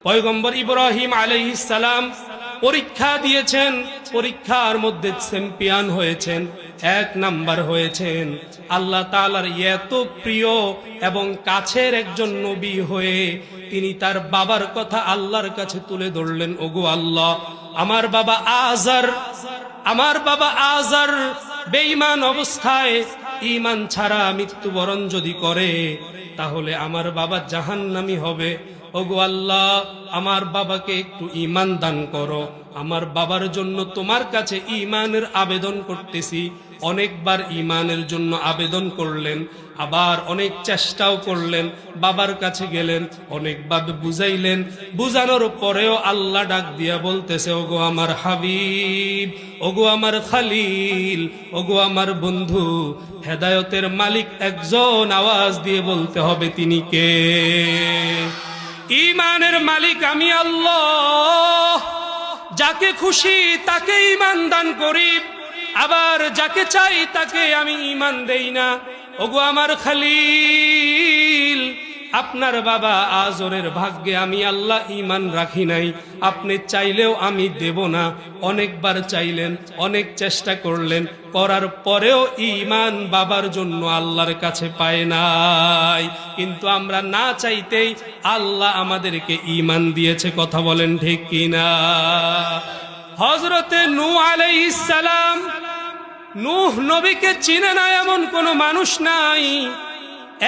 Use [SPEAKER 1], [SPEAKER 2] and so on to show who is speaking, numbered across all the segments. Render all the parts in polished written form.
[SPEAKER 1] পয়গম্বর ইব্রাহিম আলাইহিস সালাম পরীক্ষা দিয়েছেন, পরীক্ষার মধ্যে চ্যাম্পিয়ন হয়েছেন, 1 নাম্বার হয়েছেন। আল্লাহ তাআলার এত প্রিয় এবং কাছের একজন নবী হয়ে তিনি তার বাবার কথা আল্লাহর কাছে তুলে ধরলেন। ওগো আল্লাহ, আমার বাবা আযার বেঈমান অবস্থায় ঈমান ছাড়া মৃত্যুবরণ যদি করে তাহলে আমার বাবা জাহান্নামী হবে। ওগো আল্লাহ, আমার বাবাকে একটু ঈমান দান করো। আমার বাবার জন্য তোমার কাছে ঈমানের আবেদন করতেছি। অনেকবার ঈমানের জন্য আবেদন করলেন, আবার অনেক চেষ্টাও করলেন, বাবার কাছে গেলেন, অনেকভাবে বুঝাইলেন, বুঝানোর পরেও আল্লাহ ডাক দিয়া বলতেছে, ওগো আমার হাবিব, ওগো আমার খালিল, ওগো আমার বন্ধু, হেদায়েতের মালিক একজন, আওয়াজ দিয়ে বলতে হবে তিনি কে? ঈমানের মালিক আমি আল্লাহ। যাকে খুশি তাকে ঈমান দান করি, আবার যাকে চাই তাকে আমি ঈমান দেই না। ওগো আমার খালিল, আপনার বাবা আযরের ভাগ্যে আমি আল্লাহ ঈমান রাখি নাই, আপনি চাইলেও আমি দেব না। অনেকবার চাইলেন, অনেক চেষ্টা করলেন, করার পরেও ঈমান বাবার জন্য আল্লাহর কাছে পায় নাই। কিন্তু আমরা না চাইতেই আল্লাহ আমাদেরকে ঈমান দিয়েছে। কথা বলেন ঠিক কিনা? হযরতে নূহ আলাইহিস সালাম, নূহ নবীকে চিনে না এমন কোন মানুষ নাই।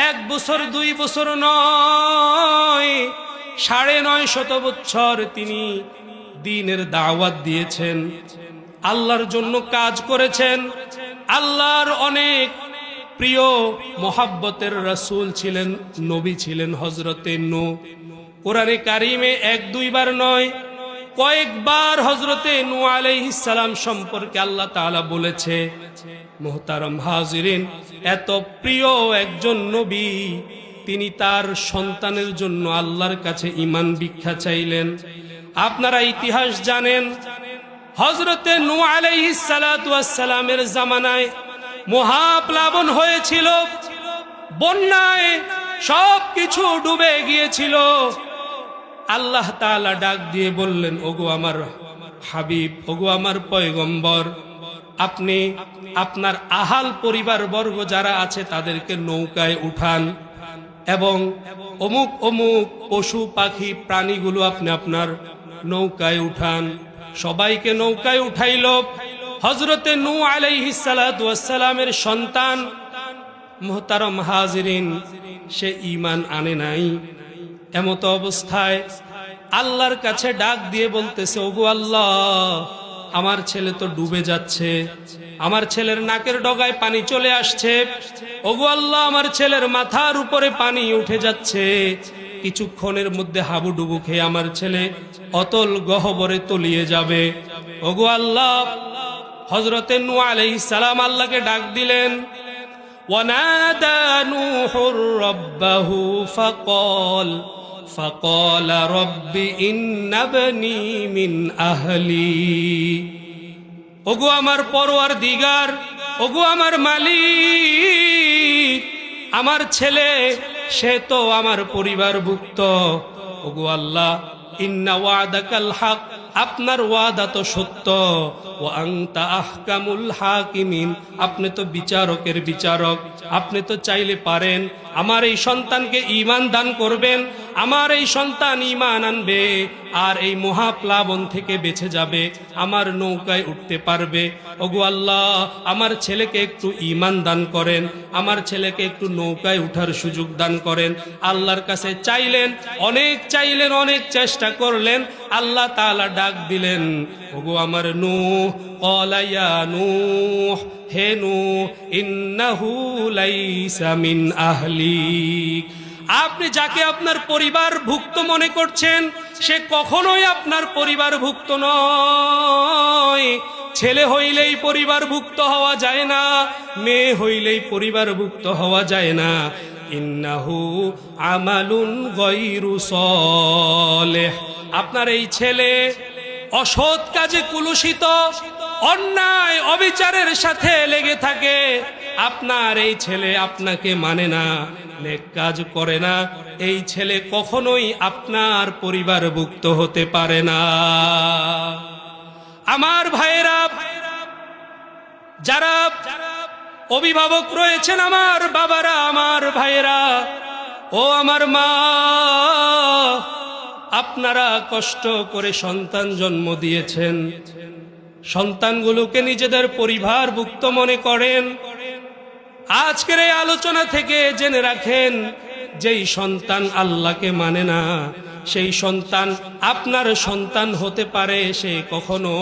[SPEAKER 1] 1 বছর 2 বছর নয়, 950 বছর তিনি দ্বীনের দাওয়াত দিয়েছেন, আল্লাহর জন্য কাজ করেছেন। আল্লাহর অনেক প্রিয় মোহাব্বতের রাসূল ছিলেন, নবী ছিলেন হযরতে নূহ। কোরআনে কারিমে 1-2 বার নয়, কয়েকবার হযরতে নূহ আলাইহিস সালাম সম্পর্কে আল্লাহ তাআলা বলেছে। মুহতারাম হাজিরিন, এত প্রিয় একজন নবী, তিনি তার সন্তানের জন্য আল্লাহর কাছে ঈমান ভিক্ষা চাইলেন। আপনারা ইতিহাস জানেন, হযরতে নূহ আলাইহিস সালাতু ওয়াস সালামের জামানায় মহাপ্লাবন হয়েছিল, বন্যায় সবকিছু ডুবে গিয়েছিল। আল্লাহ তাআলা ডাক দিয়ে বললেন, ওগো আমার হাবিব, ওগো আমার পয়গম্বর, আপনি আপনার আহাল পরিবার বর্গ যারা আছে তাদেরকে নৌকায় উঠান এবং অমুক অমুক পশু পাখি প্রাণীগুলো আপনি আপনার নৌকায় উঠান। সবাইকে নৌকায় উঠাইল। হযরতে নূহ আলাইহিস সালাতু ওয়াস সালামের সন্তান, মুহতারাম হাজিরিন, সে ঈমান আনে নাই। এমত অবস্থায় আল্লাহর কাছে ডাক দিয়ে বলতেছে, ওগো আল্লাহ, আমার ছেলে তো ডুবে যাচ্ছে, আমার ছেলের নাকের ডগায় পানি চলে আসছে। ওগো আল্লাহ, আমার ছেলের মাথার উপরে পানি উঠে যাচ্ছে, কিছুক্ষণের মধ্যে হাবুডুবু খেয়ে আমার ছেলে অতল গহ্বরে তলিয়ে যাবে। ওগো আল্লাহ, হযরতে নূহ আলাইহিস সালাম আল্লাহকে ডাক দিলেন। ওয়ানাদা নূহুর রাব্বাহু فقال رب إن ابني من أهلي। ওগো আমার পরওয়ারদিগার, ওগো আমার মালিক, আমার ছেলে সে তো আমার পরিবারভুক্ত। ওগো আল্লাহ, ইন্না ওয়াদাকাল হক, আপনার ওয়াদা তো সত্য। ওয়া আনতা আহকামুল হাকিমিন, আপনি তো বিচারকের বিচারক। আপনি তো চাইলে পারেন আমার এই সন্তানকে ঈমান দান করবেন, আমার এই সন্তান ঈমান আনবে আর এই মহাপ্লাবন থেকে বেঁচে যাবে, আমার নৌকায় উঠতে পারবে। ওগো আল্লাহ, আমার ছেলেকে একটু ঈমান দান করেন, আমার ছেলেকে একটু নৌকায় উঠার সুযোগ দান করেন। আল্লাহর কাছে চাইলেন, অনেক চাইলেন, অনেক চেষ্টা করলেন। আল্লাহ তাআলা ডাক দিলেন, ওগো আমার নূহ, ক্বালা ইয়া নূহ, হে নূহ, ইন্নাহু লাইসা মিন আহলিক। আপনি যাকে আপনার পরিবারভুক্ত মনে করছেন সে কখনোই আপনার পরিবারভুক্ত নয়। ছেলে হইলেই পরিবারভুক্ত হওয়া যায় না, মেয়ে হইলেই পরিবারভুক্ত হওয়া যায় না। ইন্নাহু আমালুন গায়রু সালেহ, আপনার এই ছেলে অসৎ কাজে কুলুষিত, অন্যায় অবিচারের সাথে লেগে থাকে, আপনার এই ছেলে আপনাকে মানে না, নেক কাজ করে না, এই ছেলে কখনোই আপনার পরিবারভুক্ত হতে পারে না। আমার ভাইয়েরা, যারা অভিভাবক রয়েছেন, আমার বাবারা, আমার ভাইয়েরা, ও আমার মা, আপনারা কষ্ট করে সন্তান জন্ম দিয়েছেন, সন্তানগুলোকে নিজেদের পরিবারভুক্ত মনে করেন। আজকের এই আলোচনা থেকে জেনে রাখেন, যেই সন্তান আল্লাহকে মানে না, সেই সন্তান আপনার সন্তান হতে পারে, সে কখনো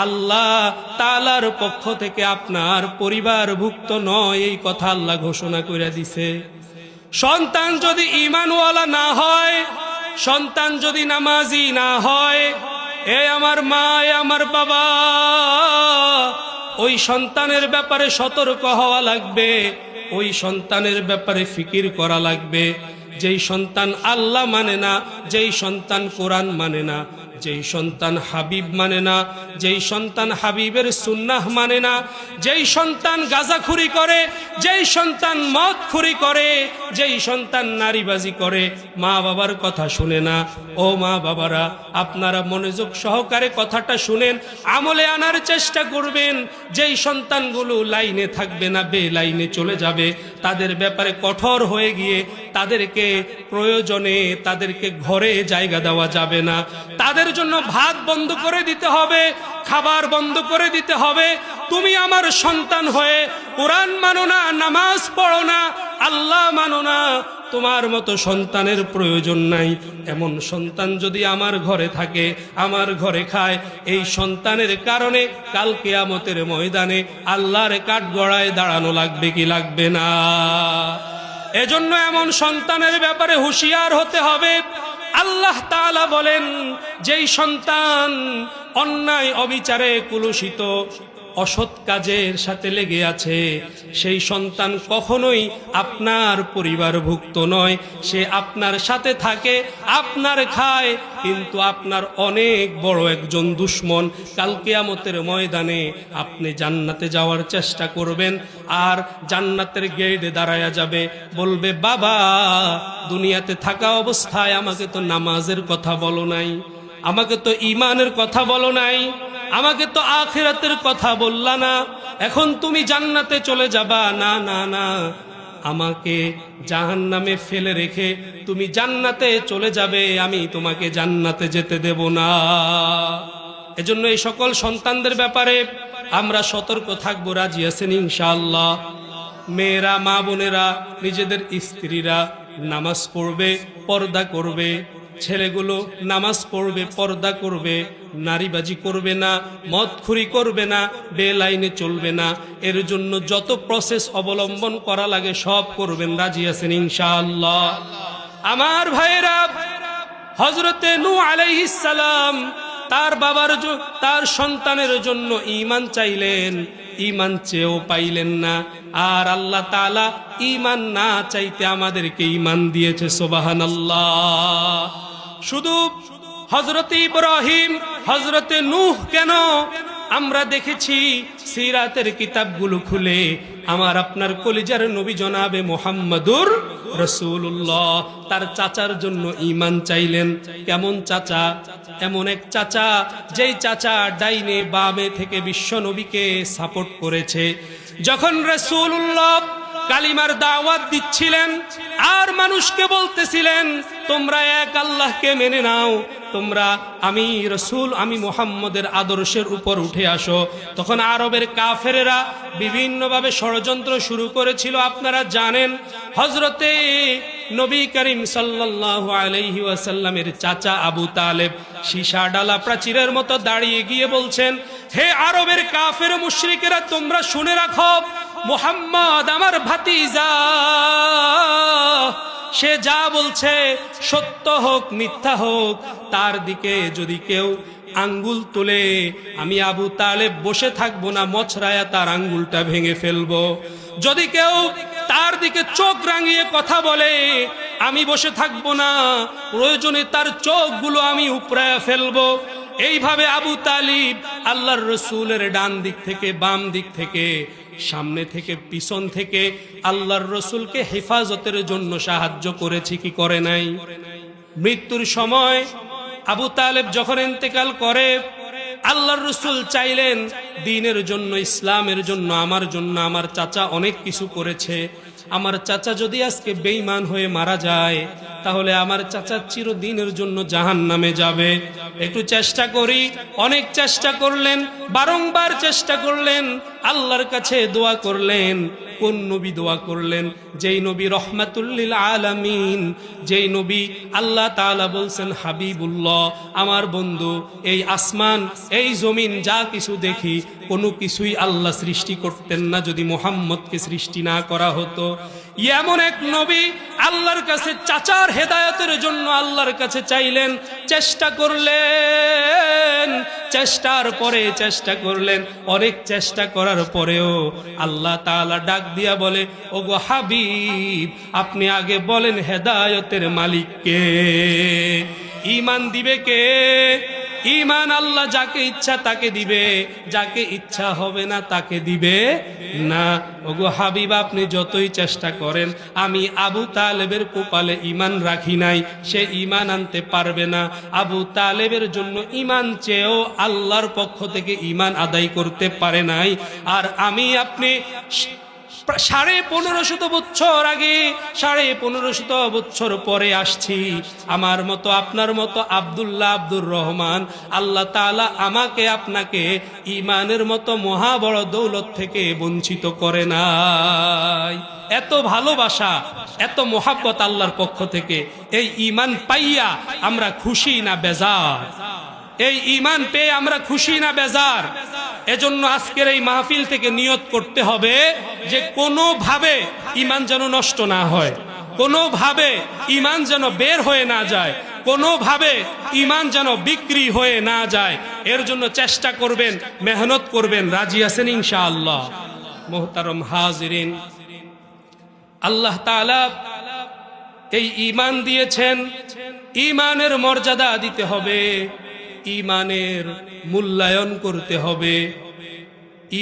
[SPEAKER 1] আল্লাহ তাআলার পক্ষ থেকে আপনার পরিবারভুক্ত নয়, এই কথা আল্লাহ ঘোষণা করে দিছে। সন্তান যদি ঈমানওয়ালা না হয়, সন্তান যদি নামাজি না হয়, এ আমার মা, এ আমার বাবা, ওই সন্তানের ব্যাপারে সতর্ক হওয়া লাগবে, ওই সন্তানের ব্যাপারে ফিকির করা লাগবে। যেই সন্তান আল্লাহ মানে না, যেই সন্তান কোরআন মানে না, যেই সন্তান হাবিব মানে না, যেই সন্তান হাবিবের সুন্নাহ মানে না, যেই সন্তান গাঁজাখুরি করে, যেই সন্তান মদখুরি করে, যেই সন্তান নারীবাজি করে, মা বাবার কথা শুনে না। ও মা বাবারা, আপনারা মনোযোগ সহকারে কথাটা শুনেন, আমলে আনার চেষ্টা করবেন। যেই সন্তানগুলো লাইনে থাকবে না, বে লাইনে চলে যাবে, তাদের ব্যাপারে কঠোর হয়ে গিয়ে তাদেরকে প্রয়োজনে তাদেরকে ঘরে জায়গা দেওয়া যাবে না। তাদের জন্য ভাত বন্ধ করে দিতে হবে, খাবার বন্ধ করে দিতে হবে। তুমি আমার সন্তান হয়ে কোরআন মানো না, নামাজ পড়ো না, আল্লাহ মানো না, তোমার মতো সন্তানের প্রয়োজন নাই। এমন সন্তান যদি আমার ঘরে থাকে, আমার ঘরে খায়, এই সন্তানের কারণে কাল কিয়ামতের ময়দানে আল্লাহর কাঠগড়ায় দাঁড়ানো লাগবে কি লাগবে না? এজন্য এমন সন্তানের ব্যাপারে হুঁশিয়ার হতে হবে। আল্লাহ তাআলা বলেন, যেই সন্তান অন্যায় অবিচারে কুলুষিত অসৎ কাজের সাথে লেগে আছে, সেই সন্তান কখনোই আপনার পরিবারভুক্ত নয়। সে আপনার সাথে থাকে, আপনার খায়, কিন্তু আপনার অনেক বড় একজন দুশমন। কাল কিয়ামতের ময়দানে আপনি জান্নাতে যাওয়ার চেষ্টা করবেন, আর জান্নাতের গেটে দাঁড়ায়া যাবে, বলবে, বাবা, দুনিয়াতে থাকা অবস্থায় আমাকে তো নামাজের কথা বলো নাই, আমাকে তো ঈমানের কথা বলো নাই, আমাকে তো আখিরাতের কথা বললা না, এখন তুমি জান্নাতে চলে যাবা। না না না, আমাকে জাহান্নামে ফেলে রেখে তুমি জান্নাতে চলে যাবে, আমি তোমাকে জান্নাতে যেতে দেব না। এজন্য এই সকল সন্তানদের ব্যাপারে আমরা সতর্ক থাকবো। রাজি আছেন ইনশাআল্লাহ? মেয়েরা, মা বোনেরা, নিজেদের স্ত্রীরা নামাজ পড়বে, পর্দা করবে, ছেলেগুলো নামাজ পড়বে, পর্দা করবে, নারীবাজি করবে না, মদখুরি করবে না, বেলাইনে চলবে না। এর জন্য যত প্রসেস অবলম্বন করা লাগে সব করবেন। রাজি আছেন ইনশাআল্লাহ? আমার ভাইয়েরা, হযরতে নূহ আলাইহিস সালাম তার বাবার তার সন্তানের জন্য ঈমান চাইলেন, ঈমান চেয়েও পাইলেন না। আর আল্লাহ তাআলা ঈমান না চাইতে আমাদেরকে ঈমান দিয়েছে। সুবহানাল্লাহ। শুধু হযরতে ইব্রাহিম, হযরতে নূহ কেন, আমরা দেখেছি সিরাতের কিতাবগুলো খুলে, আমার আপনার কলিজার নবী জনাবে মুহাম্মাদুর রাসূলুল্লাহ তার চাচার জন্য ঈমান চাইলেন। কেমন চাচা? এমন এক চাচা, যেই চাচা ডাইনে বামে থেকে বিশ্ব নবীকে সাপোর্ট করেছে। যখন রাসূলুল্লাহ কালিমার দাওয়াত দিচ্ছিলেন আর মানুষকে বলতেছিলেন, তোমরা এক আল্লাহকে মেনে নাও, তোমরা আমি রাসূল, আমি মুহাম্মদের আদর্শের উপর উঠে আসো, তখন আরবের কাফেরেরা বিভিন্নভাবে ষড়যন্ত্র শুরু করেছিল। আপনারা জানেন, হযরতে নবী করিম সাল্লাল্লাহু আলাইহি ওয়াসাল্লামের চাচা আবু তালেব সীসা ডালা প্রাচীরের মতো দাঁড়িয়ে গিয়ে বলছেন, হে আরবের কাফের মুশরিকেরা, তোমরা শুনে রাখো, মুহাম্মদ আমার ভাতিজা, সে যা বলছে সত্য হোক মিথ্যা হোক, তার দিকে যদি কেউ আঙ্গুল তুলে, আমি আবু তালেব বসে থাকবো না, মছরায়া তার আঙ্গুলটা ভেঙে ফেলবো। যদি কেউ তার দিকে চোখ রাঙিয়ে কথা বলে, আমি বসে থাকবো না, প্রয়োজনে তার চোখগুলো আমি উপড়ায়া ফেলবো। এইভাবে আবু তালিব আল্লাহর রসুলের ডান দিক থেকে বাম দিক থেকে সামনে থেকে পিছন থেকে আল্লাহর রসুলকে হেফাজতের জন্য সাহায্য করেছি কি করে নাই? মৃত্যুর সময় আবু তালেব যখন ইন্তেকাল করে, আল্লাহর রসুল চাইলেন দ্বীনের জন্য, ইসলামের জন্য, আমার চাচা অনেক কিছু করেছে, আমার চাচা যদি আজকে বেঈমান হয়ে মারা যায় তাহলে আমার চাচা চিরদিনের জন্য জাহান্নামে যাবে, একটু চেষ্টা করি। অনেক চেষ্টা করলেন, বারংবার চেষ্টা করলেন, আল্লাহর কাছে দোয়া করলেন। কোন নবী দোয়া করলেন? যেই নবী রহমাতুল লিল আলামিন, যেই নবী আল্লাহ তাআলা বলছেন হাবিবুল্লাহ, আমার বন্ধু। এই আসমান এই জমিন যা কিছু দেখি কোনো কিছুই আল্লাহ সৃষ্টি করতেন না যদি মুহাম্মদকে সৃষ্টি না করা হতো। এমন এক নবী আল্লাহর কাছে চাচার হেদায়েতের জন্য আল্লাহর কাছে চাইলেন, চেষ্টা করলেন, চেষ্টার পরে চেষ্টা করলেন, অনেক চেষ্টা করার পরেও আল্লাহ তাআলা ডাক দিয়া বলে, ওগো হাবিব, আপনি আগে বলেন হেদায়েতের মালিক কে? ঈমান দিবে কে? ঈমান আল্লাহ যাকে ইচ্ছা তাকে দিবে, যাকে ইচ্ছা হবে না তাকে দিবে না। ওগো হাবিব, আপনি যতই চেষ্টা করেন, আমি আবু তালেবের কপালে ঈমান রাখি নাই, সে ঈমান আনতে পারবে না। আবু তালেবের জন্য ঈমান চেয়েও আল্লাহর পক্ষ থেকে ঈমান আদায় করতে পারে নাই। আর আমি আপনি 1550 বছর আগে, 1550 বছর পরে আসছি। আমার মতো আপনার মতো আব্দুল্লাহ, আব্দুর রহমান, আল্লাহ তাআলা আমাকে আপনাকে ঈমানের মতো মহা বড় দৌলত থেকে বঞ্চিত করে নাই। এত ভালোবাসা, এত মোহাব্বত আল্লাহর পক্ষ থেকে। এই ঈমান পাইয়া আমরা খুশি না বেজার? এই ঈমান পেয়ে আমরা খুশি না বেজার? এজন্য আজকের এই মাহফিল থেকে নিয়ত করতে হবে যে কোনোভাবে ঈমান যেন নষ্ট না হয়, কোনোভাবে ঈমান যেন বের হয়ে না যায়, কোনোভাবে ঈমান যেন বিক্রি হয়ে না যায়। এর জন্য চেষ্টা করবেন, মেহনত করবেন। রাজি আছেন ইনশাআল্লাহ? মুহতারম হাজিরিন, আল্লাহ তাআলা এই ঈমান দিয়েছেন, ঈমানের মর্যাদা দিতে হবে, ঈমানের মূল্যায়ন করতে হবে,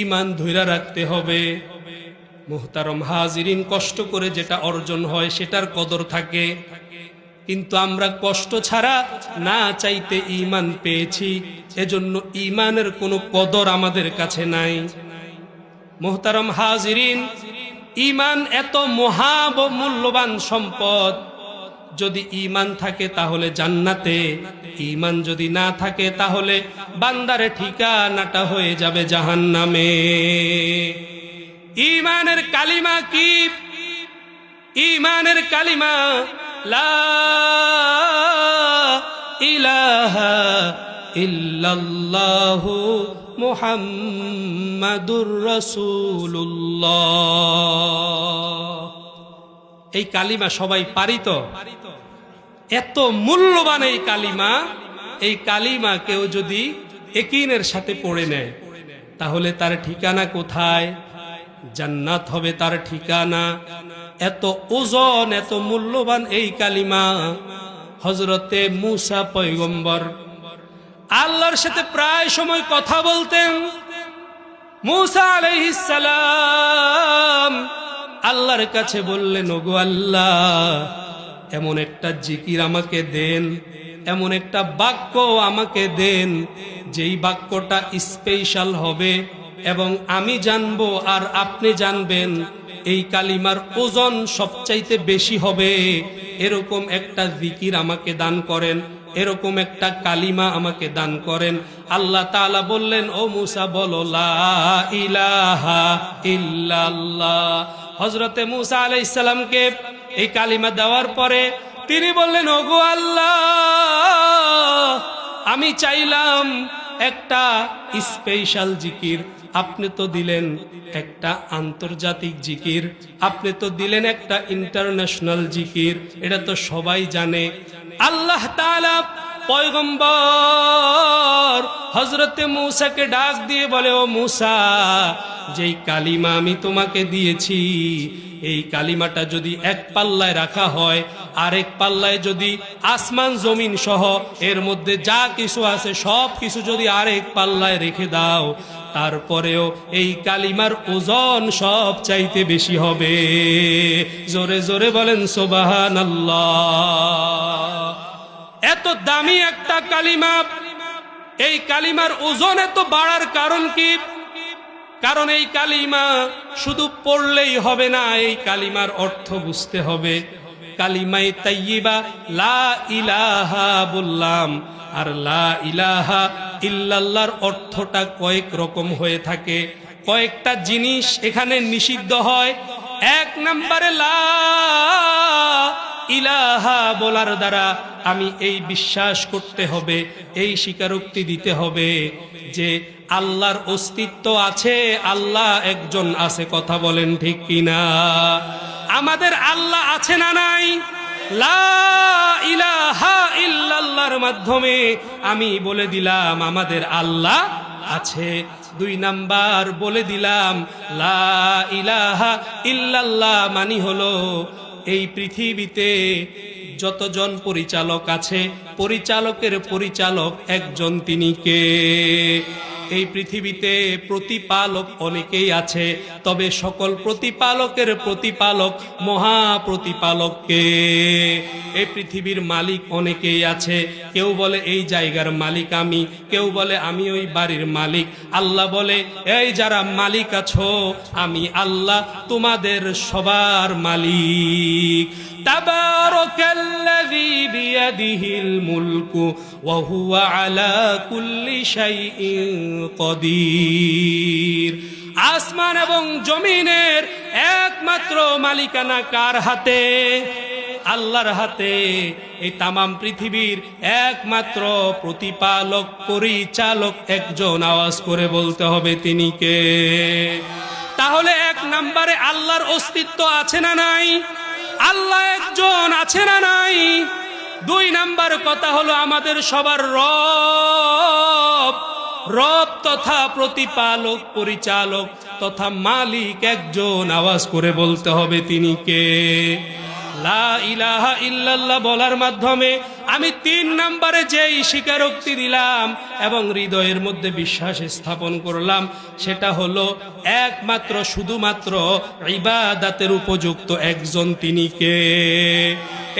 [SPEAKER 1] ঈমান ধইরা রাখতে হবে। মুহতারম হাজিরিন, কষ্ট করে যেটা অর্জন হয় সেটার কদর থাকে, কিন্তু আমরা কষ্ট ছাড়া না চাইতে ঈমান পেয়েছি, এজন্য ঈমানের কোনো কদর আমাদের কাছে নাই। মুহতারম হাজিরিন, ঈমান এত মূল্যবান সম্পদ। যদি ঈমান থাকে তাহলে জান্নাতে, ঈমান যদি না থাকে তাহলে বান্দারে ঠিকানাটা হয়ে যাবে জাহান্নামে। ঈমানের কালিমা কি? ঈমানের কালিমা লা ইলাহা ইল্লাল্লাহু মুহাম্মাদুর রাসূলুল্লাহ। এই কালিমা সবাই পারি তো? এত মূল্যবান এই কালিমা। এই কালিমা কেউ যদি ইয়াকিনের সাথে পড়ে নেয় তাহলে তার ঠিকানা কোথায়? জান্নাত হবে তার ঠিকানা। এত ওজন, এত মূল্যবান এই কালিমা। হযরতে মূসা পয়গম্বর আল্লাহর সাথে প্রায় সময় কথা বলতেন। মূসা আলাইহিস সালাম আল্লাহর কাছে বললেন, ওগো আল্লাহ, এমন একটা জিকির আমাকে দেন, এমন একটা বাক্য আমাকে দেন যেই বাক্যটা স্পেশাল হবে এবং আমি জানবো আর আপনি জানবেন, এই কালিমার ওজন সবচাইতে বেশি হবে। এরকম একটা জিকির আমাকে দান করেন, এরকম একটা কালিমা আমাকে দান করেন। আল্লাহ তাআলা বললেন, ও মূসা বলো লা ইলাহা ইল্লাল্লাহ। হযরতে মূসা আলাইহিস সালামকে এই কালিমা দেওয়ার পরে তিনি বললেন, ওগো আল্লাহ, আমি চাইলাম একটা স্পেশাল জিকির, আপনি তো দিলেন একটা আন্তর্জাতিক জিকির, আপনি তো দিলেন একটা ইন্টারন্যাশনাল জিকির, এটা তো সবাই জানে। আল্লাহ তাআলা পয়গম্বর হযরতে মূসাকে ডাক দিয়ে বলে, ও মূসা, যেই কালিমা আমি তোমাকে দিয়েছি, এই কালিমাটা যদি এক পাল্লায় রাখা হয়, আরেক পাল্লায় যদি আসমান জমিন সহ এর মধ্যে যা কিছু আছে সব কিছু যদি আরেক পাল্লায় রেখে দাও, তারপরেও এই কালিমার ওজন সব চাইতে বেশি হবে। জোরে জোরে বলেন সুবহানাল্লাহ। এত দামি একটা কালিমা, এই কালিমার ওজন এত বাড়ার কারণ কি? কারণ এই কালিমা শুধু পড়লেই হবে না, এই কালিমার অর্থ বুঝতে হবে। কালিমায়ে তাইয়্যিবা লা ইলাহা বললাম, আর লা ইলাহা ইল্লাল্লাহর অর্থটা কয়েক রকম হয়ে থাকে, কয়েকটা জিনিস এখানে নিষিদ্ধ হয়। এক নম্বরে লা ইলাহা বলার দ্বারা আমি এই বিশ্বাস করতে হবে, এই স্বীকারোক্তি দিতে হবে যে আল্লাহর অস্তিত্ব আছে, আল্লাহ একজন আছে। কথা বলেন ঠিক কিনা? আমাদের আল্লাহ আছে না নাই? লা ইলাহা ইল্লাল্লাহর মাধ্যমে আমি বলে দিলাম আমাদের আল্লাহ আছে। দুই নাম্বার বলে দিলাম লা ইলাহা ইল্লাল্লাহ মানে হলো এই পৃথিবীতে যতজন পরিচালক আছে, পরিচালকের পরিচালক একজন, তিনি কে? এই পৃথিবীতে প্রতিপালক অনেকেই আছে, তবে সকল প্রতিপালকের প্রতিপালক মহা প্রতিপালক কে? এই পৃথিবীর মালিক অনেকেই আছে, কেউ বলে এই জায়গার মালিক আমি, কেউ বলে আমি ওই বাড়ির মালিক। আল্লাহ বলে, এই যারা মালিক আছো, আমি আল্লাহ তোমাদের সবার মালিক। তাবারাকাল্লাযী বিয়াদিহিল মুলকু ওয়া হুয়া আলা কুল্লি শাইইন কদির। আসমান এবং জমিনের একমাত্র মালিকানা কার হাতে? আল্লাহর হাতে। এই তামাম পৃথিবীর একমাত্র প্রতিপালক পরিচালক একজন, আওয়াজ করে বলতে হবে তিনি কে? তাহলে এক নম্বরে আল্লাহর অস্তিত্ব আছে না নাই? আল্লাহ একজন আছে না নাই? দুই নাম্বার কথা হলো আমাদের সবার রব, রব তথা প্রতিপালক পরিচালক তথা মালিক একজন, আওয়াজ করে বলতে হবে তিনি কে? লা ইলাহা ইল্লাল্লাহ বলার মাধ্যমে আমি তিন নম্বরে যেই স্বীকারোক্তি দিলাম এবং হৃদয়ের মধ্যে বিশ্বাস স্থাপন করলাম, সেটা হলো একমাত্র শুধুমাত্র ইবাদতের উপযুক্ত একজন, তিনি কে?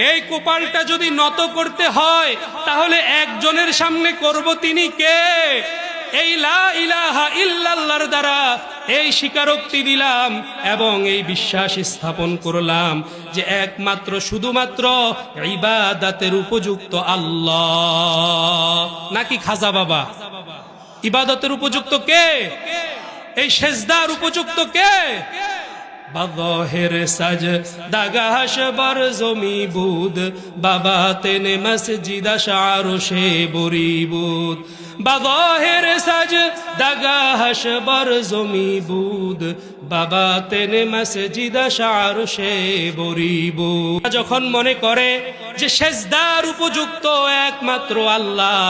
[SPEAKER 1] এই কপালটা যদি নত করতে হয় তাহলে একজনের সামনে করব, তিনি কে? এই লা ইলাহা ইল্লাল্লাহর দ্বারা এই স্বীকারোক্তি দিলাম এবং এই বিশ্বাস স্থাপন করলাম যে একমাত্র শুধুমাত্র ইবাদতের উপযুক্ত আল্লাহ। নাকি খাজা বাবা? ইবাদতের উপযুক্ত কে? এই সেজদার উপযুক্ত কে? বাদহের সাজ দাগাশ বার জমি বুদ, বাবা তেনে মসজিদ আরশে বরিবুদ। বাদহের সাজ দাগাশ বার জমি বুদ, বাবা তেনে মসজিদ আরশে বরিবুদ। যখন মনে করে যে সেজদার উপযুক্ত একমাত্র আল্লাহ,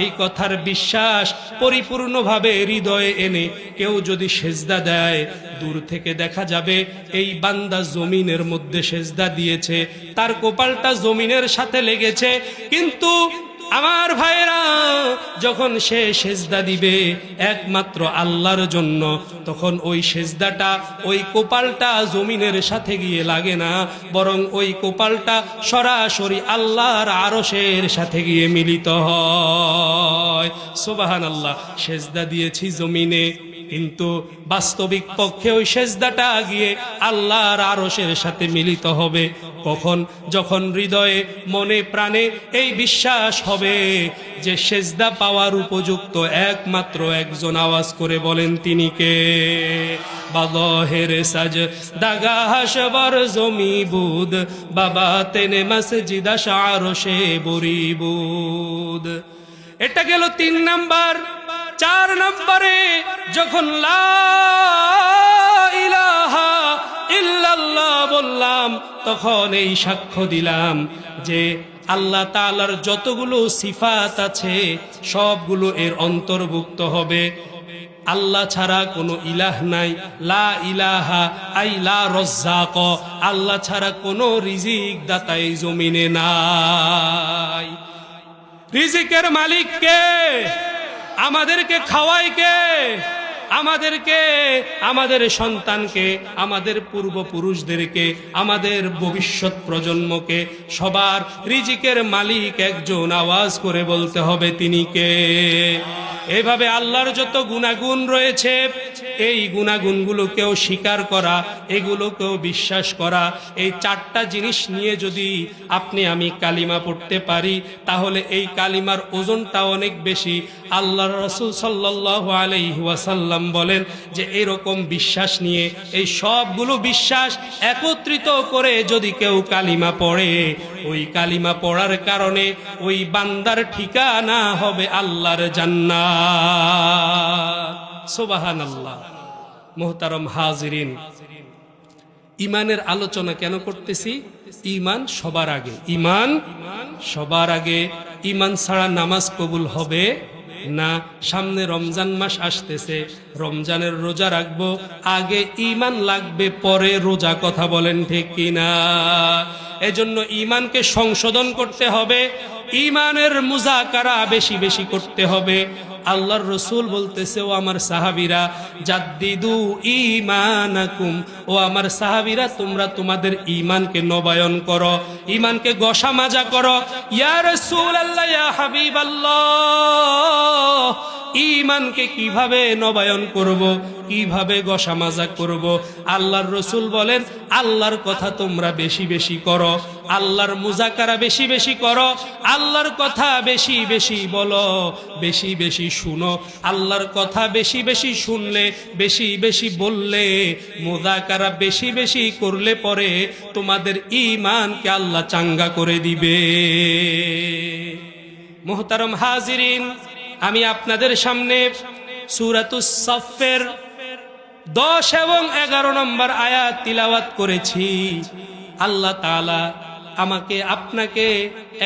[SPEAKER 1] এই কথার বিশ্বাস পরিপূর্ণভাবে হৃদয়ে এনে কেউ যদি সেজদা দেয়, দূর থেকে দেখা যাবে এই বান্দা জমিনের মধ্যে সেজদা দিয়েছে, তার কপালটা জমিনের সাথে লেগেছে। কিন্তু আমার ভাইরা, যখন সে সেজদা দিবে একমাত্র আল্লাহর জন্য, তখন ওই সেজদাটা, ওই কপালটা জমিনের সাথে গিয়ে লাগে না, বরং ওই কপালটা সরাসরি আল্লাহর আরশের সাথে গিয়ে মিলিত হয়। সুবহানাল্লাহ। সেজদা দিয়েছি জমিনে, কিন্তু বাস্তবিক পক্ষে ওই সেজদাটা গিয়ে আল্লাহর আরশের সাথে মিলিত হবে কখন? যখন হৃদয়ে মনে প্রাণে এই বিশ্বাস হবে যে সেজদা পাওয়ার উপযুক্ত একমাত্র একজন, আওয়াজ করে বলেন তিনি কে? বাদহের সাজ দাগাশ বার জমি বুদ, বাবা তেনে মসজিদ আরশে বরিবুদ। এটা গেল তিন নাম্বার। চার নম্বরে যখন লা ইলাহা ইল্লাল্লাহ বললাম, তখন এই সাক্ষ্য দিলাম যে আল্লাহ তাআলার যতগুলো সিফাত আছে সবগুলো এর অন্তর্ভুক্ত হবে। আল্লাহ ছাড়া কোনো ইলাহ নাই, লা ইলাহা আই লা রাজ্জাক, আল্লাহ ছাড়া কোনো রিজিক দাতা এই জমিনে নাই। রিজিকের মালিক কে? আমাদেরকে খাওয়ায় কে? আমাদেরকে, আমাদের সন্তানকে, আমাদের পূর্বপুরুষদেরকে, আমাদের ভবিষ্যৎ প্রজন্মকে, সবার রিজিকের মালিক একজন। আওয়াজ করে বলতে হবে তিনি কে। এভাবে আল্লাহর যত গুণাগুণ রয়েছে এই গুণাগুণগুলোকেও স্বীকার করা, এগুলোকেও বিশ্বাস করা, এই চারটা জিনিস নিয়ে যদি আপনি আমি কালিমা পড়তে পারি তাহলে এই কালিমার ওজনটা অনেক বেশি। আল্লাহর রাসূল সাল্লাল্লাহু আলাইহি ওয়াসাল্লাম বলেন যে এরকম বিশ্বাস নিয়ে এই সবগুলো বিশ্বাস একত্রিত করে যদি কেউ কালিমা পড়ে, ওই কালিমা পড়ার কারণে ওই বান্দার ঠিকানা হবে আল্লাহর জান্নাত। সুবহানাল্লাহ। মুহতারাম হাজিরিন, ইমানের আলোচনা কেন করতেছি? ইমান সবার আগে, ইমান সবার আগে। ইমান ছাড়া নামাজ কবুল হবে না। সামনে রমজান মাস আসতেছে, রমজানের রোজা রাখবো, আগে ইমান লাগবে, পরে রোজা। কথা বলেন ঠিক কিনা? এজন্য ইমানকে সংশোধন করতে হবে, ইমানের মুজাকারা বেশি বেশি করতে হবে। আল্লাহর রসুল বলতেছে, ও আমার সাহাবীরা, জাদ্দিদু ঈমানাকুম, ও আমার সাহাবীরা তোমরা তোমাদের ঈমানকে নবায়ন করো, ঈমানকে গোসা মাজা করো। ইয়া রাসূলুল্লাহ, ইয়া হাবিবাল্লাহ, ঈমানকে কিভাবে নবায়ন করব, কিভাবে গোসা মাজা করব? আল্লাহর রসুল বলেন, আল্লাহর কথা তোমরা বেশি বেশি করো, আল্লাহর মুজাকারা বেশি বেশি করো, আল্লাহর কথা বেশি বেশি বলো, বেশি বেশি শুনো। আল্লাহর কথা বেশি বেশি শুনলে, বেশি বেশি বললে, মুজাকারা বেশি বেশি করলে পরে তোমাদের ঈমানকে আল্লাহ চাঙ্গা করে দিবে। মুহতারাম হাজিরিন, আমি আপনাদের সামনে সূরাতুস সাফের 10 এবং 11 নম্বর আয়াত তিলাওয়াত করেছি। আল্লাহ তাআলা আমাকে আপনাকে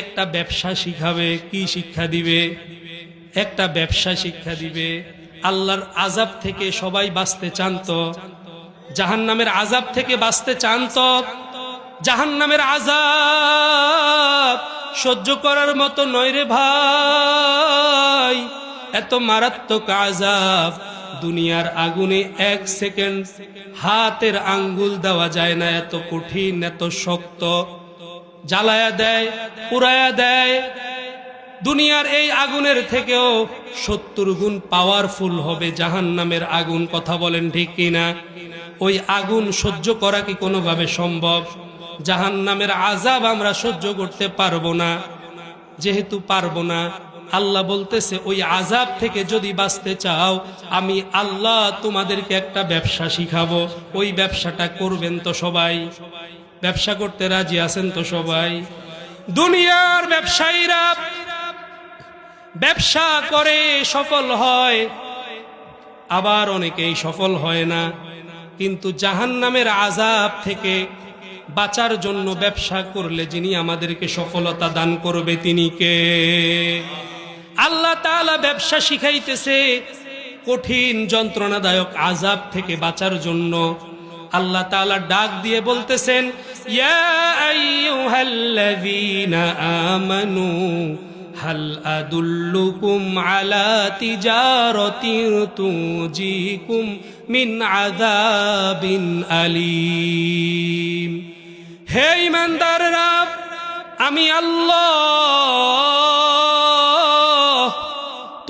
[SPEAKER 1] একটা ব্যবসা শিখাবে। কি শিক্ষা দিবে? একটা ব্যবসা শিক্ষা দিবে। আল্লাহর আযাব থেকে সবাই বাঁচতে চান তো? জাহান্নামের আযাব থেকে বাঁচতে চান তো? জাহান্নামের আযাব সহ্য করার মতো নয় রে ভাই, এত মারাত্মক আযাব। দুনিয়ার আগুনে 1 সেকেন্ড হাতের আঙ্গুল দেওয়া যায় না, এত কঠিন, এত শক্ত। জ্বালায়া দেয়, পুরায়া দেয়। দুনিয়ার এই আগুনের থেকেও 70 গুণ পাওয়ারফুল হবে জাহান্নামের আগুন। কথা বলেন ঠিক কিনা? ওই আগুন সহ্য করা কি কোনোভাবে সম্ভব? জাহান্নামের আযাব আমরা সহ্য করতে পারবো না। যেহেতু পারবো না, আল্লাহ বলতেছে ওই আযাব থেকে যদি বাঁচতে চাও, আমি আল্লাহ তোমাদেরকে একটা ব্যবসা শিখাবো। ওই ব্যবসাটা করবেন তো সবাই? ব্যবসা করতে রাজি আছেন তো সবাই? দুনিয়ার ব্যবসায়ীরা ব্যবসা করে সফল হয়, আবার অনেকেই সফল হয় না। কিন্তু জাহান্নামের আযাব থেকে বাঁচার জন্য ব্যবসা করলে যিনি আমাদেরকে সফলতা দান করবে তিনি কে? আল্লাহ তাআলা ব্যবসা শিখাইতেছে কঠিন যন্ত্রণাদায়ক আযাব থেকে বাঁচার জন্য। আল্লাহ তাআলা ডাক দিয়ে বলতেছেন, ইয়া আইয়ুহাল্লাযীনা আমানু হাল আদুল্লুকুম আলা তিজারাতিন তুজিকুম মিন আযাবিন আলীম। হে ঈমানদাররা, আমি আল্লাহ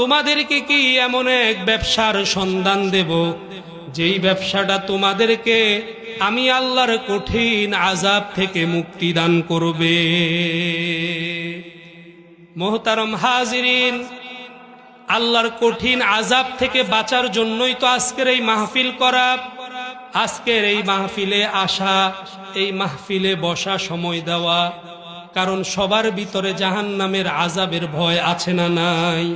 [SPEAKER 1] তোমাদেরকে কি এমন এক ব্যবসার সন্ধান দেব যেই ব্যবসাটা তোমাদেরকে আমি আল্লাহর কঠিন আযাব থেকে মুক্তি দান করবে। মুহতারাম হাজিরিন, আল্লাহর কঠিন আযাব থেকে বাঁচার জন্যই তো আজকের এই মাহফিল করা, আজকের এই মাহফিলে আসা, এই মাহফিলে বসা, সময় দেওয়া। কারণ সবার ভিতরে জাহান্নামের আযাবের ভয় আছে না নাই?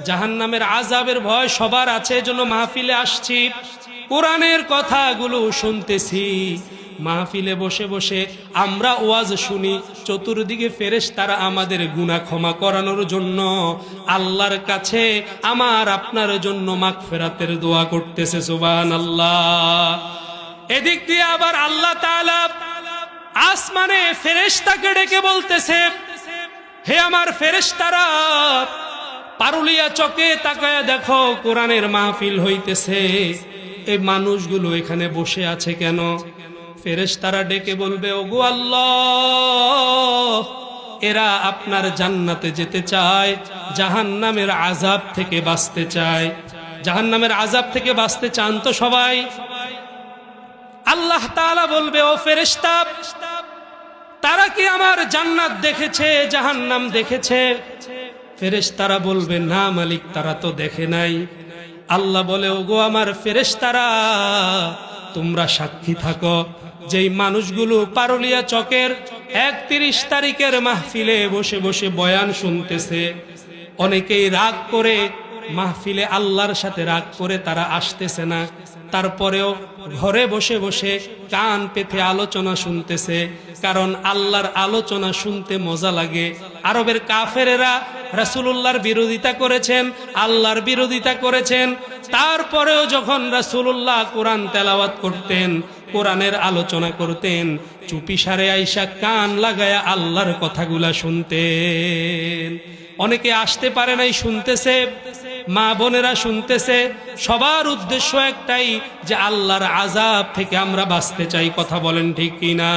[SPEAKER 1] জাহান্নামের আযাবের ভয় সবার আছে, এজন্য মাহফিলে আসছি, কোরআনের কথাগুলো শুনতেছি, মাহফিলে বসে বসে আমরা ওয়াজ শুনি, চতুর্দিকে ফেরেশতারা আমাদের গুনাহ ক্ষমা করানোর জন্য আল্লাহর কাছে আমার আপনার জন্য মাগফিরাতের দোয়া করতেছে। সুবহানাল্লাহ। এদিক দিয়ে আবার আল্লাহ তাআলা আসমানে ফেরেশতাকে ডেকে বলতেছে, হে আমার ফেরেশতারা, পারুলিয়া চকে তাকায়া দেখো কোরআনের মাহফিল হইতেছে, এই মানুষগুলো এখানে বসে আছে কেন? ফেরেশতারা ডেকে বলবে, ওগো আল্লাহ, এরা আপনার জান্নাতে যেতে চায়, জাহান্নামের আযাব থেকে বাঁচতে চায়। জাহান্নামের আযাব থেকে বাঁচতে চান তো সবাই? আল্লাহ তাআলা বলবে, ও ফেরেশতা, তারা কি আমার জান্নাত দেখেছে, জাহান্নাম দেখেছে? ফেরেশতারা বলবে, না মালিক, তারা তো দেখে নাই। আল্লাহ বলে, ওগো আমার ফেরেশতারা, তোমরা সাক্ষী থাকো, যেই মানুষগুলো পারুলিয়া চকের 31 তারিখের মাহফিলে বসে বসে বয়ান শুনতেছে, অনেকেই রাগ করে মাহফিলে আল্লাহর সাথে রাগ করে তারা আসতেছে না, তারপরেও ঘরে বসে বসে কান পেতে আলোচনা শুনতেছে, কারণ আল্লাহর আলোচনা শুনতে মজা লাগে। আরবের কাফেরেরা রাসূলুল্লাহর বিরোধিতা করেছেন, আল্লাহর বিরোধিতা করেছেন, তারপরেও যখন রাসূলুল্লাহ কোরআন তেলাওয়াত করতেন, কোরআনের আলোচনা করতেন, চুপিসারে আইসা কান লাগায়া আল্লাহর কথাগুলা শুনতেন। অনেকে আসতে পারে নাই, শুনতেছে, মা বোনেরা শুনতেছে। সবার উদ্দেশ্য একটাই, যে আল্লাহর আযাব থেকে আমরা বাঁচতে চাই। কথা বলেন ঠিক কিনা?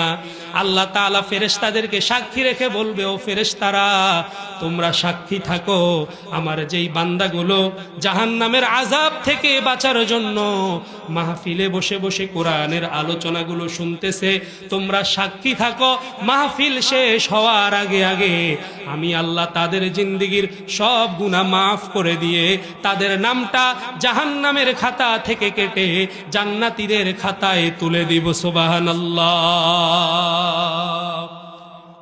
[SPEAKER 1] আল্লাহ তাআলা ফেরেশতাদেরকে সাক্ষী রেখে বলবে, ও ফেরেশতারা, তোমরা সাক্ষী থাকো, আমার যেই বান্দাগুলো জাহান্নামের আযাব থেকে বাঁচার জন্য মাহফিলে বসে বসে কোরআনের আলোচনাগুলো শুনতেছে, তোমরা সাক্ষী থাকো, মাহফিল শেষ হওয়ার আগে আগে আমি আল্লাহ তাদের জিন্দেগীর সব গুনাহ মাফ করে দিয়ে তাদের নামটা জাহান্নামের খাতা থেকে কেটে জান্নাতীদের খাতায় তুলে দিব। সুবহানাল্লাহ।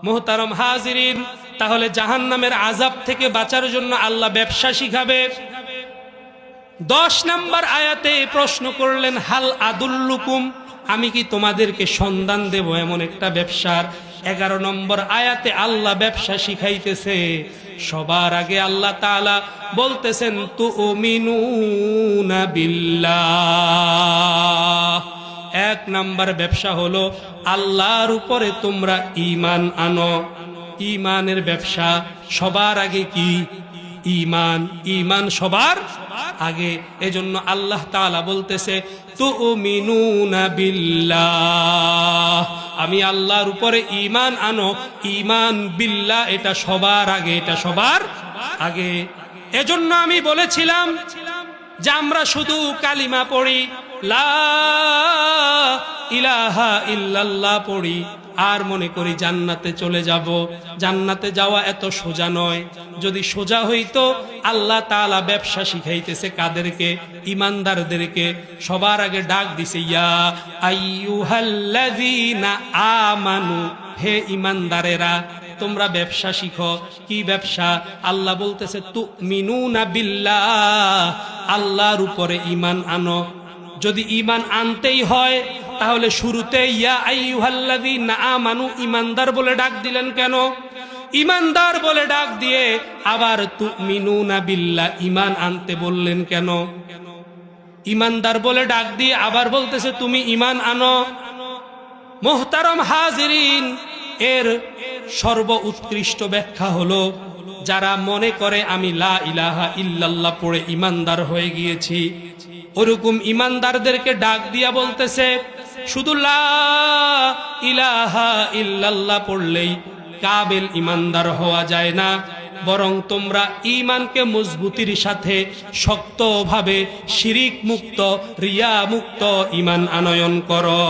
[SPEAKER 1] মুহতারাম হাজিরিন, তাহলে জাহান্নামের আযাব থেকে বাঁচার জন্য আল্লাহ ব্যবসা শিখাবে। 10 নম্বর আয়াতে প্রশ্ন করলেন, হাল আদুল্লুকুম, আমি কি তোমাদেরকে সন্ধান দেব এমন একটা ব্যবসার? 11 নম্বর আয়াতে আল্লাহ ব্যবসা শিখাইতেছে। সবার আগে আল্লাহ তাআলা বলতেছেন, তুমিনুনা বিল্লাহ। 1 নম্বর ব্যবসা হলো আল্লাহর উপরে তোমরা ঈমান আনো। ঈমানের ব্যবসা সবার আগে কি? ঈমান। ঈমান সবার আগে। এজন্য আল্লাহ তাআলা বলতেছে, তুমিনুনা বিল্লাহ, আমি আল্লাহর উপরে ঈমান আনো। ঈমান বিল্লাহ, এটা সবার আগে, এটা সবার আগে। এজন্য আমি বলেছিলাম যে আমরা শুধু কালিমা পড়ি, লা ইলাহা ইল্লাল্লাহ পড়ি, আর মনে করি জান্নাতে চলে যাব। জান্নাতে যাওয়া এত সোজা নয়। যদি সোজা হইতো, আল্লাহ তাআলা ব্যবসা শিখাইতেছে কাদেরকে? ঈমানদারদেরকে। সবার আগে ডাক দিছে, ইয়া আইয়ুহাল্লাযীনা আমানু, হে ঈমানদারেরা, তোমরা ব্যবসা শিখো। কি ব্যবসা? আল্লাহ বলতেছে, তুমিনুনা বিল্লাহ, আল্লাহর উপরে ঈমান আনো। যদি ঈমান আনতেই হয়, তাহলে শুরুতে ইয়া আইয়ুহাল্লাযীনা আমানু, ঈমানদার বলে ডাক দিলেন কেন? ঈমানদার বলে ডাক দিয়ে আবার তুমিনুনা বিল্লাহ, ঈমান আনতে বললেন কেন? ঈমানদার বলে ডাক দিয়ে আবার বলতেছে তুমি ঈমান আনো। মুহতারাম হাজিরিন, এর সর্ব উৎকৃষ্ট ব্যাখ্যা হলো, যারা মনে করে আমি লা ইলাহা ইল্লাল্লাহ পড়ে ঈমানদার হয়ে গিয়েছি, ওরকম ঈমানদারদেরকে ডাক দিয়া বলতেছে, শুধু লা ইলাহা ইল্লাল্লাহ পড়লেই কাবিল ঈমানদার হওয়া যায় না, বরং তোমরা ঈমানকে মজবুতির সাথে শক্তভাবে শিরিক মুক্ত, রিয়া মুক্ত ঈমান আনয়ন করো।